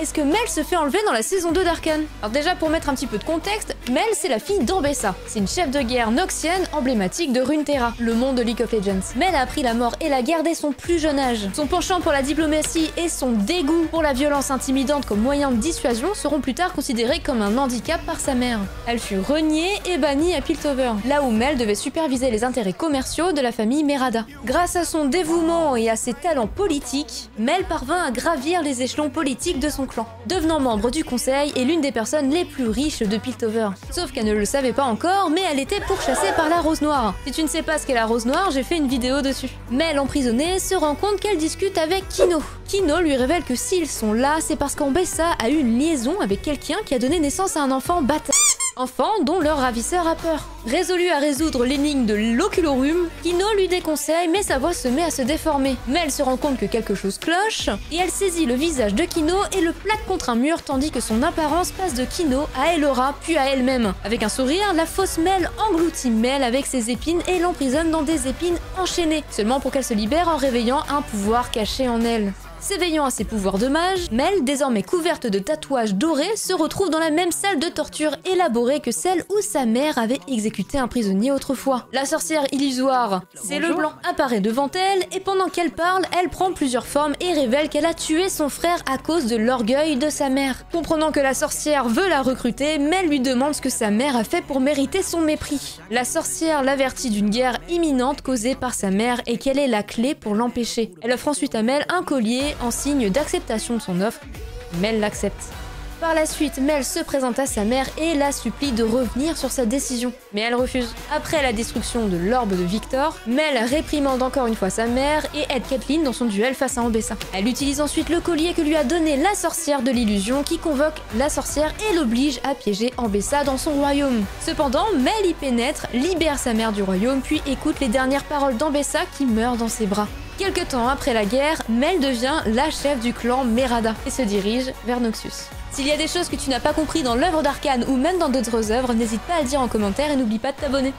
est-ce que Mel se fait enlever dans la saison 2 d'Arcane? Alors déjà, pour mettre un petit peu de contexte, Mel c'est la fille d'Ambessa. C'est une chef de guerre noxienne emblématique de Runeterra, le monde de League of Legends. Mel a appris la mort et la guerre dès son plus jeune âge. Son penchant pour la diplomatie et son dégoût pour la violence intimidante comme moyen de dissuasion seront plus tard considérés comme un handicap par sa mère. Elle fut reniée et bannie à Piltover, là où Mel devait superviser les intérêts commerciaux de la famille Merada. Grâce à son dévouement et à ses talents politiques, Mel parvint à gravir les échelons politiques de son clan, devenant membre du conseil et l'une des personnes les plus riches de Piltover. Sauf qu'elle ne le savait pas encore, mais elle était pourchassée par la Rose Noire. Si tu ne sais pas ce qu'est la Rose Noire, j'ai fait une vidéo dessus. Mel, emprisonnée, se rend compte qu'elle discute avec Kino. Kino lui révèle que s'ils sont là, c'est parce qu'Ambessa a eu une liaison avec quelqu'un qui a donné naissance à un enfant bâtard. Enfant dont leur ravisseur a peur. Résolu à résoudre l'énigme de l'oculorum, Kino lui déconseille mais sa voix se met à se déformer. Mel se rend compte que quelque chose cloche et elle saisit le visage de Kino et le plaque contre un mur tandis que son apparence passe de Kino à Elora puis à elle-même. Avec un sourire, la fausse Mel engloutit Mel avec ses épines et l'emprisonne dans des épines enchaînées, seulement pour qu'elle se libère en réveillant un pouvoir caché en elle. S'éveillant à ses pouvoirs de mage, Mel, désormais couverte de tatouages dorés, se retrouve dans la même salle de torture élaborée que celle où sa mère avait exécuté un prisonnier autrefois. La sorcière illusoire, c'est le blanc, apparaît devant elle et pendant qu'elle parle, elle prend plusieurs formes et révèle qu'elle a tué son frère à cause de l'orgueil de sa mère. Comprenant que la sorcière veut la recruter, Mel lui demande ce que sa mère a fait pour mériter son mépris. La sorcière l'avertit d'une guerre imminente causée par sa mère et qu'elle est la clé pour l'empêcher. Elle offre ensuite à Mel un collier en signe d'acceptation de son offre. Mel l'accepte. Par la suite, Mel se présente à sa mère et la supplie de revenir sur sa décision. Mais elle refuse. Après la destruction de l'orbe de Victor, Mel réprimande encore une fois sa mère et aide Caitlyn dans son duel face à Ambessa. Elle utilise ensuite le collier que lui a donné la sorcière de l'illusion qui convoque la sorcière et l'oblige à piéger Ambessa dans son royaume. Cependant, Mel y pénètre, libère sa mère du royaume puis écoute les dernières paroles d'Ambessa qui meurt dans ses bras. Quelque temps après la guerre, Mel devient la chef du clan Merada et se dirige vers Noxus. S'il y a des choses que tu n'as pas compris dans l'œuvre d'Arcane ou même dans d'autres œuvres, n'hésite pas à le dire en commentaire et n'oublie pas de t'abonner.